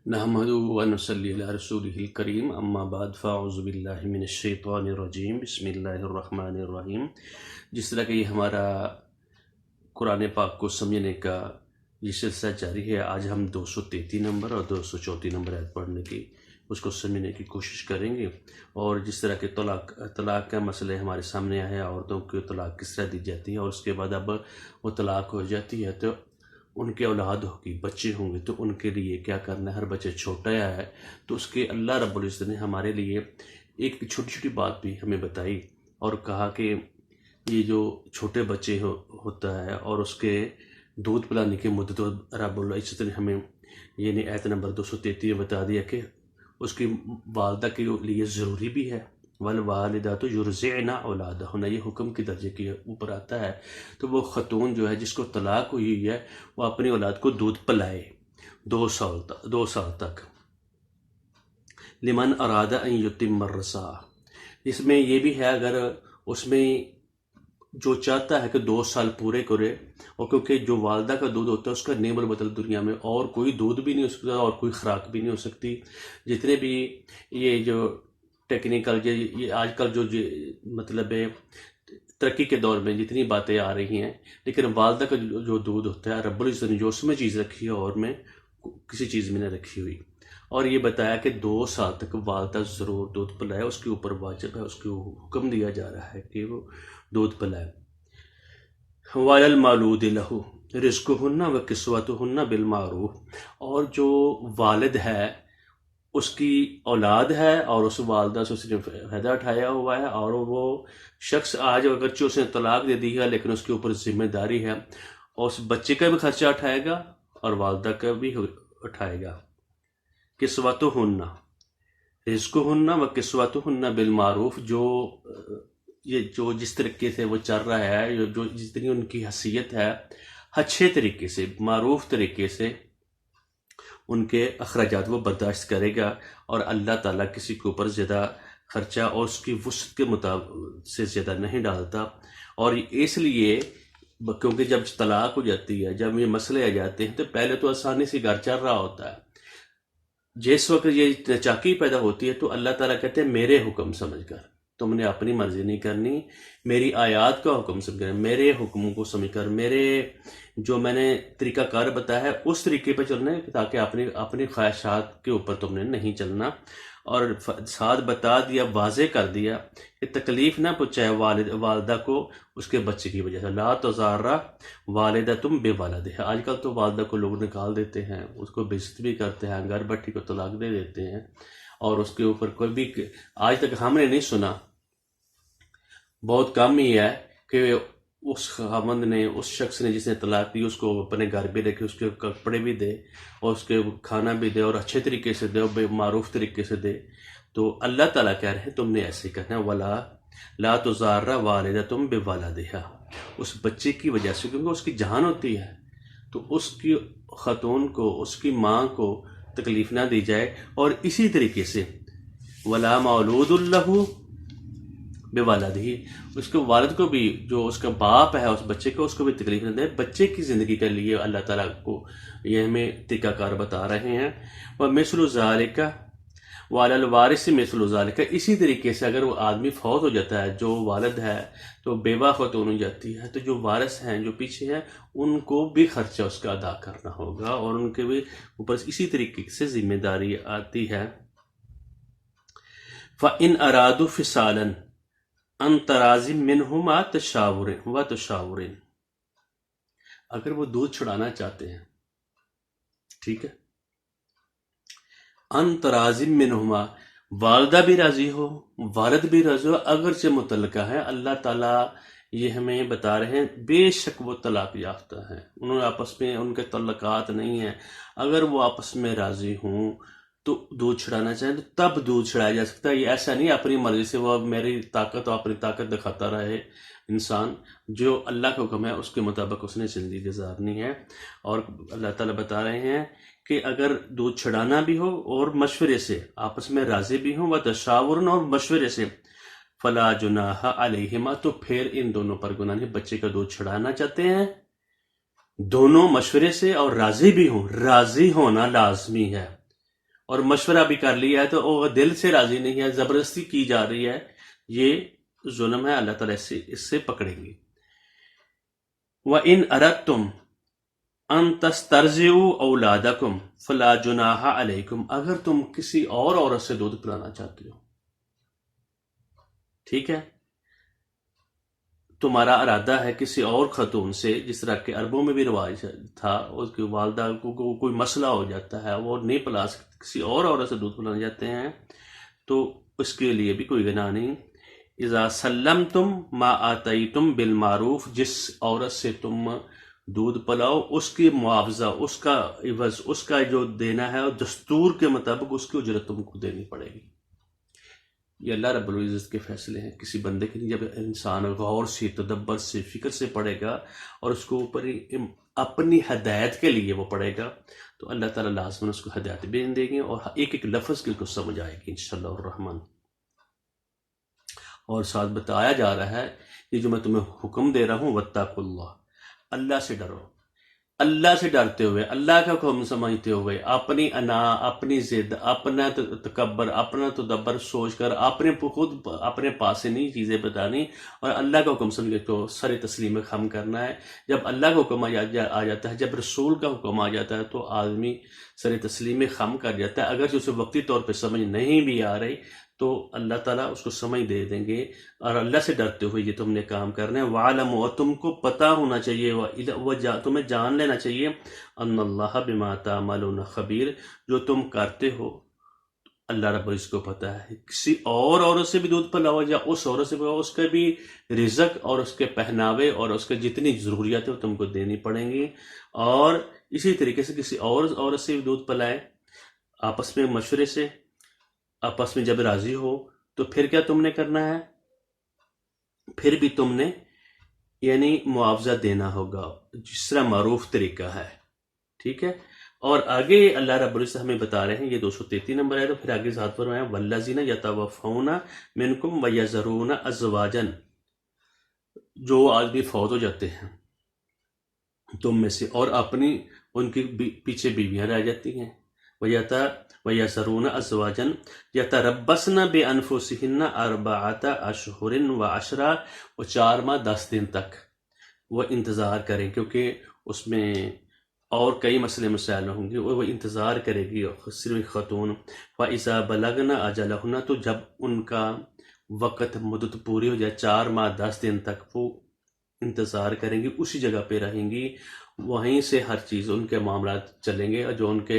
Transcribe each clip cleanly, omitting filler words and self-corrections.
نحمدہ و نصلی علی رسولہ الکریم اما بعد فاعوذ باللہ من الشیطان الرجیم بسم اللہ الرحمن الرحیم۔ جس طرح کہ یہ ہمارا قرآن پاک کو سمجھنے کا یہ سلسلہ جاری ہے، آج ہم 233 نمبر اور 234 نمبر آیت پڑھنے کی اس کو سمجھنے کی کوشش کریں گے، اور جس طرح کہ طلاق کا مسئلہ ہمارے سامنے آیا ہے، عورتوں کو طلاق کس طرح دی جاتی ہے، اور اس کے بعد اب وہ طلاق ہو جاتی ہے تو ان کے اولاد ہوگی، بچے ہوں گے تو ان کے لیے کیا کرنا ہے۔ ہر بچہ چھوٹا ہے تو اس کے اللہ رب العزت نے ہمارے لیے ایک چھوٹی چھوٹی بات بھی ہمیں بتائی اور کہا کہ یہ جو چھوٹے بچے ہوتا ہے اور اس کے دودھ پلانے کی مدت رب العزت نے ہمیں یعنی آیت نمبر 233 میں بتا دیا کہ اس کی والدہ کے لیے ضروری بھی ہے۔ والوالدات یرضعن اولادہن، یہ حکم کے درجے کے اوپر آتا ہے، تو وہ خاتون جو ہے جس کو طلاق ہوئی ہے وہ اپنی اولاد کو دودھ پلائے 2 سال تک۔ لمن اراد ان یتم الرضاعہ، اس میں یہ بھی ہے اگر اس میں جو چاہتا ہے کہ 2 سال پورے کرے، اور کیونکہ جو والدہ کا دودھ ہوتا ہے اس کا نعم البدل دنیا میں اور کوئی دودھ بھی نہیں ہو سکتا اور کوئی خوراک بھی نہیں ہو سکتی۔ جتنے بھی یہ جو ٹیکنیکل یہ آج کل جو مطلب ترقی کے دور میں جتنی باتیں آ رہی ہیں، لیکن والدہ کا جو دودھ ہوتا ہے رب العزت نے جو اس میں چیز رکھی ہے اور میں کسی چیز میں نے رکھی ہوئی، اور یہ بتایا کہ 2 سال تک والدہ ضرور دودھ پلائے، اس کے اوپر واجب ہے، اس کو حکم دیا جا رہا ہے کہ وہ دودھ پلائے۔ وَعَلَى الْمَوْلُودِ لَهُ رِزْقُهُنَّ وَكِسْوَتُهُنَّ بِالْمَعْرُوفِ، اور جو والد ہے اس کی اولاد ہے اور اس والدہ سے اس نے فائدہ اٹھایا ہوا ہے، اور وہ شخص آج اگرچہ اس نے طلاق دے دی ہے لیکن اس کے اوپر ذمہ داری ہے، اور اس بچے کا بھی خرچہ اٹھائے گا اور والدہ کا بھی اٹھائے گا۔ کسوتہن، رزقہن و کسوتہن بالمعروف، جو جس طریقے سے وہ چل رہا ہے، جو جتنی ان کی حیثیت ہے، اچھے طریقے سے معروف طریقے سے ان کے اخراجات وہ برداشت کرے گا، اور اللہ تعالیٰ کسی کے اوپر زیادہ خرچہ اور اس کی وسعت کے مطابق سے زیادہ نہیں ڈالتا۔ اور اس لیے کیونکہ جب طلاق ہو جاتی ہے، جب یہ مسئلے آ جاتے ہیں تو پہلے تو آسانی سے گھر چل رہا ہوتا ہے، جس وقت یہ چاکی پیدا ہوتی ہے تو اللہ تعالیٰ کہتے ہیں میرے حکم سمجھ کر، تم نے اپنی مرضی نہیں کرنی، میری آیات کا حکم سمجھ کر، میرے حکموں کو سمجھ کر، میرے جو میں نے طریقہ کار بتایا ہے اس طریقے پہ چلنا ہے، تاکہ اپنی خواہشات کے اوپر تم نے نہیں چلنا۔ اور ساتھ بتا دیا، واضح کر دیا کہ تکلیف نہ پہنچائے والدہ کو اس کے بچے کی وجہ سے۔ لا تضار والدۃ بولدہا، آج کل تو والدہ کو لوگ نکال دیتے ہیں، اس کو بے عزت بھی کرتے ہیں، گھر بیٹھی کو طلاق دے دیتے ہیں، اور اس کے اوپر کوئی بھی آج تک ہم نے نہیں سنا، بہت کم ہی ہے کہ اس خاوند نے، اس شخص نے جس نے طلاق دی، اس کو اپنے گھر بھی رکھے، اس کے کپڑے بھی دے اور اس کے کھانا بھی دے اور اچھے طریقے سے دے اور معروف طریقے سے دے۔ تو اللہ تعالیٰ کہہ رہے ہیں تم نے ایسے کرنا ہے، لا تضار والدۃ بولدہا، اس بچے کی وجہ سے، کیونکہ اس کی جان ہوتی ہے تو اس کی خاتون کو، اس کی ماں کو تکلیف نہ دی جائے۔ اور اسی طریقے سے ولا مولود لہ بولدہ، اس کے والد کو بھی، جو اس کا باپ ہے اس بچے کو، اس کو بھی تکلیف نہ دے۔ بچے کی زندگی کے لیے اللہ تعالیٰ کو یہ ہمیں طریقہ کار بتا رہے ہیں۔ وَمِثْلُ ذَلِكَ وَعَلَى الْوَارِثِ مِثْلُ ذَلِكَ، اسی طریقے سے اگر وہ آدمی فوت ہو جاتا ہے، جو والد ہے تو بیوہ خاتون ہو جاتی ہے، تو جو وارث ہیں، جو پیچھے ہیں، ان کو بھی خرچہ اس کا ادا کرنا ہوگا، اور ان کے بھی اوپر اسی طریقے سے ذمہ داری آتی ہے۔ فَإِنْ أَرَادُوا فِصَالًا ان تراضی منہما تشاور، اگر وہ دودھ چھڑانا چاہتے ہیں، ٹھیک ہے، ان تراضی منہما، والدہ بھی راضی ہو، والد بھی راضی ہو، اگرچہ متعلقہ ہے، اللہ تعالیٰ یہ ہمیں بتا رہے ہیں بے شک وہ طلاق یافتہ ہیں، انہوں نے آپس میں ان کے تعلقات نہیں ہیں، اگر وہ آپس میں راضی ہوں تو دودھ چھڑانا چاہیں تو تب دودھ چھڑایا جا سکتا ہے۔ یہ ایسا نہیں اپنی مرضی سے وہ میری طاقت اور اپنی طاقت دکھاتا رہے انسان، جو اللہ کا حکم ہے اس کے مطابق اس نے زندگی گزارنی ہے۔ اور اللہ تعالیٰ بتا رہے ہیں کہ اگر دودھ چھڑانا بھی ہو اور مشورے سے، آپس میں راضی بھی ہوں، وتشاورن، اور مشورے سے، فلا جناح علیہما، تو پھر ان دونوں پر گناہ نہیں۔ بچے کا دودھ چھڑانا چاہتے ہیں، دونوں مشورے سے اور راضی بھی ہوں، راضی ہونا لازمی ہے، اور مشورہ بھی کر لیا ہے تو وہ دل سے راضی نہیں ہے، زبردستی کی جا رہی ہے، یہ ظلم ہے، اللہ تعالیٰ اس سے پکڑیں گے۔ وَإِنْ أَرَدْتُمْ أَن تَسْتَرْضِعُوا أَوْلَادَكُمْ فَلَا جُنَاحَ عَلَيْكُمْ، اگر تم کسی اور عورت سے دودھ پلانا چاہتے ہو، ٹھیک ہے، تمہارا ارادہ ہے کسی اور خاتون سے، جس طرح کہ عربوں میں بھی رواج تھا، اس کی والدہ کو کوئی مسئلہ ہو جاتا ہے، وہ نہیں پلا سکتے، کسی اور عورت سے دودھ پلانا چاہتے ہیں، تو اس کے لیے بھی کوئی گناہ نہیں۔ اذا سلمتم ما آتیتم بالمعروف، جس عورت سے تم دودھ پلاؤ اس کی معاوضہ، اس کا عوض، اس کا جو دینا ہے دستور کے مطابق اس کی اجرت تم کو دینی پڑے گی۔ یہ اللہ رب العزت کے فیصلے ہیں، کسی بندے کے نہیں۔ جب انسان غور سے، تدبر سے، فکر سے پڑھے گا اور اس کو اوپر اپنی ہدایت کے لیے وہ پڑھے گا تو اللہ تعالیٰ لازماً اس کو ہدایت بھی دیں گے اور ایک ایک لفظ کی اس کو سمجھ آئے گی انشاءاللہ الرحمن۔ اور ساتھ بتایا جا رہا ہے یہ جو میں تمہیں حکم دے رہا ہوں، واتقوا اللہ، اللہ سے ڈرو، اللہ سے ڈرتے ہوئے، اللہ کا حکم سمجھتے ہوئے، اپنی انا، اپنی ضد، اپنا تکبر، اپنا تدبر سوچ کر خود اپنے پاس سے نہیں چیزیں بتانی اور اللہ کا حکم سمجھ کے سر تسلیم خم کرنا ہے۔ جب اللہ کا حکم آ جاتا ہے، جب رسول کا حکم آ جاتا ہے تو آدمی سر تسلیم خم کر جاتا ہے، اگر اسے وقتی طور پہ سمجھ نہیں بھی آ رہی تو اللہ تعالیٰ اس کو سمجھ دے دیں گے۔ اور اللہ سے ڈرتے ہوئے یہ تم نے کام کرنا ہے۔ وَعَلَمُوا، اور تم کو پتہ ہونا چاہیے، تمہیں جان لینا چاہیے، ان اللہ بما تعملون خبیر، جو تم کرتے ہو اللہ رب العزت کو پتہ ہے۔ کسی اور عورت سے بھی دودھ پلاؤ یا اس عورت سے بھی، اس کا بھی رزق اور اس کے پہناوے اور اس کے جتنی ضروریات ہیں وہ تم کو دینی پڑیں گی۔ اور اسی طریقے سے کسی اور عورت سے بھی دودھ پلائے، آپس میں مشورے سے، آپس میں جب راضی ہو تو پھر کیا تم نے کرنا ہے؟ پھر بھی تم نے یعنی معاوضہ دینا ہوگا جس طرح معروف طریقہ ہے، ٹھیک ہے۔ اور آگے اللہ رب العزت ہمیں بتا رہے ہیں، یہ 233 نمبر ہے، تو پھر آگے ذات فرمایا والذین یتوفون منکم ویذرون ازواجا، جو آدمی فوت ہو جاتے ہیں تم میں سے اور اپنی ان کی پیچھے بیویاں رہ جاتی ہیں، وَيَذَرُونَ أَزْوَاجًا يَتَرَبَّصْنَ بِأَنفُسِهِنَّ أَرْبَعَةَ أَشْهُرٍ وَعَشْرًا، وہ 4 ماہ 10 دن تک وہ انتظار کریں، کیونکہ اس میں اور کئی مسئلے مسائل ہوں گے، وہ انتظار کرے گی صرف خاتون۔ فَإِذَا بَلَغْنَ أَجَلَهُنَّ، تو جب ان کا وقت مدت پوری ہو جائے، 4 ماہ 10 دن تک وہ انتظار کریں گی، اسی جگہ پہ رہیں گی، وہیں سے ہر چیز ان کے معاملات چلیں گے، اور جو ان کے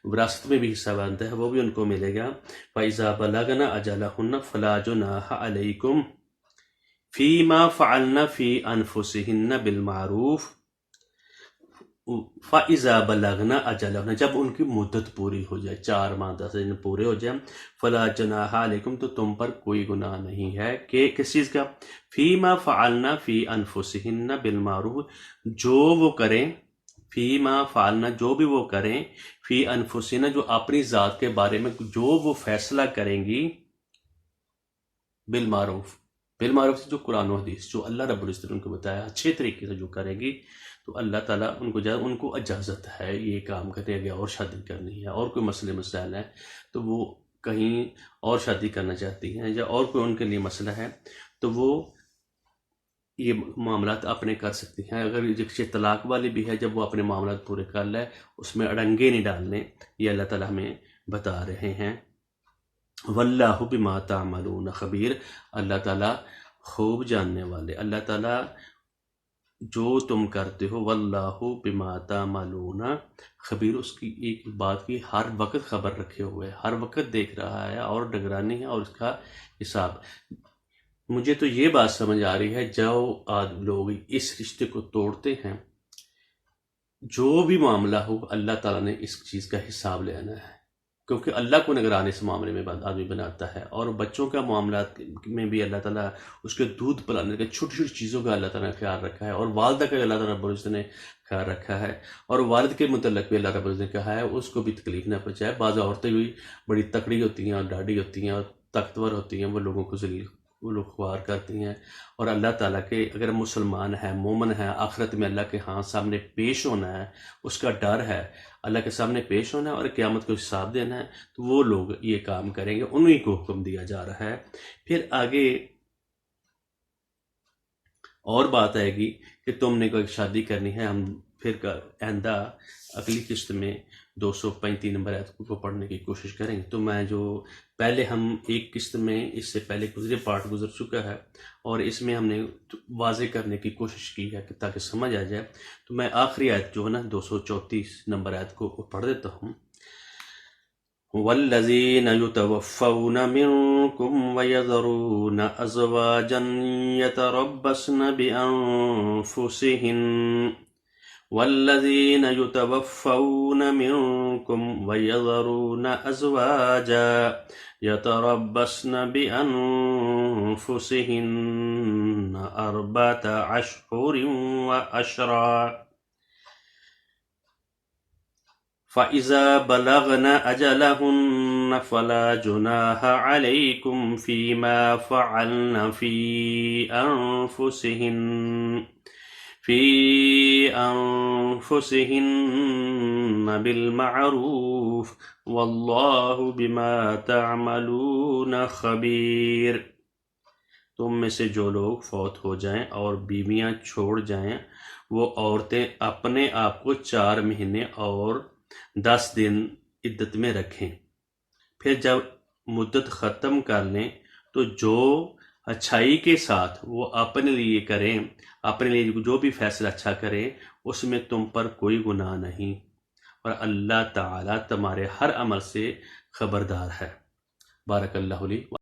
وراثت میں بھی حصہ بنتا ہے وہ بھی ان کو ملے گا۔ فَإِذَا بَلَغْنَ أَجَلَهُنَّ فَلَا جُنَاحَ عَلَيْكُمْ فِي مَا فَعَلْنَ فِي أَنفُسِهِنَّ بِالْمَعْرُوفِ فَإِذَا بَلَغْنَ أَجَلَهُنَّ، جب ان کی مدت پوری ہو جائے، 4 ماہ 10 دن پورے ہو جائیں، فَلَا جُنَاحَ عَلَيْكُمْ، تو تم پر کوئی گناہ نہیں ہے کہ کس چیز کا، فِي مَا فَعَلْنَ فِي أَنفُسِهِنَّ بِالْمَعْرُوفِ، جو وہ کریں، فی ما فعلنا، جو بھی وہ کریں، فی انفسنا، جو اپنی ذات کے بارے میں جو وہ فیصلہ کریں گی، بالمعروف، بالمعروف سے جو قرآن و حدیث، جو اللہ رب العزت نے ان کو بتایا، اچھے طریقے سے جو کریں گی تو اللہ تعالیٰ ان کو اجازت ہے یہ کام کرنے یا اور شادی کرنی ہے، اور کوئی مسئلے مسائل ہیں تو وہ کہیں اور شادی کرنا چاہتی ہیں یا اور کوئی ان کے لیے مسئلہ ہے تو وہ یہ معاملات اپنے کر سکتی ہیں۔ اگر یہ طلاق والی بھی ہے، جب وہ اپنے معاملات پورے کر لے، اس میں اڑنگے نہیں ڈالنے، یہ اللہ تعالیٰ ہمیں بتا رہے ہیں۔ واللہ بما تعملون خبیر، اللہ تعالیٰ خوب جاننے والے، اللہ تعالیٰ جو تم کرتے ہو، واللہ بما تعملون خبیر، اس کی ایک بات کی ہر وقت خبر رکھے ہوئے، ہر وقت دیکھ رہا ہے اور نگرانی ہے اور اس کا حساب۔ مجھے تو یہ بات سمجھ آ رہی ہے، جو لوگ اس رشتے کو توڑتے ہیں، جو بھی معاملہ ہو اللہ تعالیٰ نے اس چیز کا حساب لینا ہے، کیونکہ اللہ کو نگران اس معاملے میں آدمی بناتا ہے۔ اور بچوں کا معاملات میں بھی اللہ تعالیٰ اس کے دودھ پلانے کا، چھوٹی چھوٹی چیزوں کا اللہ تعالیٰ نے خیال رکھا ہے، اور والدہ کا اللہ تعالیٰ رب العزت نے خیال رکھا ہے، اور والد کے متعلق بھی اللہ رب العزت نے کہا ہے اس کو بھی تکلیف نہ پہنچائے۔ بعض عورتیں بھی بڑی تکڑی ہوتی ہیں اور ڈاڈی ہوتی ہیں اور طاقتور ہوتی ہیں، وہ لوگوں کو ذلیل، وہ لوگ خوار کرتی ہیں، اور اللہ تعالیٰ کے اگر مسلمان ہے، مومن ہے، آخرت میں اللہ کے ہاں سامنے پیش ہونا ہے، اس کا ڈر ہے، اللہ کے سامنے پیش ہونا ہے اور قیامت کو حساب دینا ہے، تو وہ لوگ یہ کام کریں گے، انہی کو حکم دیا جا رہا ہے۔ پھر آگے اور بات آئے گی کہ تم نے کوئی شادی کرنی ہے، ہم پھر آئندہ اگلی قسط میں 235 نمبر آیت کو پڑھنے کی کوشش کریں گے۔ تو میں جو پہلے ہم ایک قسط میں اس سے پہلے پارٹ گزر چکا ہے، اور اس میں ہم نے واضح کرنے کی کوشش کی ہے کہ تاکہ سمجھ آ جائے، تو میں آخری آیت جو ہے نا 234 نمبر آیت کو پڑھ دیتا ہوں۔ والذین یتوفون منکم ویذرون ازواجا یتربصن بانفسہن والذین یتوفون منکم ویذرون ازواجا یتربصن بانفسہن اربعۃ اشہر وعشرا فَإِذَا بَلَغْنَ أَجَلَهُنَّ فَلَا جُنَاحَ عَلَيْكُمْ فِيمَا فَعَلْنَ فِي أَنفُسِهِنَّ بِالْمَعْرُوفِ وَاللَّهُ بِمَا تَعْمَلُونَ خَبِيرٌ۔ تم میں سے جو لوگ فوت ہو جائیں اور بیویاں چھوڑ جائیں، وہ عورتیں اپنے آپ کو 4 مہینے اور 10 دن عدت میں رکھیں۔ پھر جب مدت ختم کر لیں تو جو اچھائی کے ساتھ وہ اپنے لیے کریں، اپنے لیے جو بھی فیصلہ اچھا کریں، اس میں تم پر کوئی گناہ نہیں، اور اللہ تعالیٰ تمہارے ہر عمل سے خبردار ہے۔ بارک اللہ لی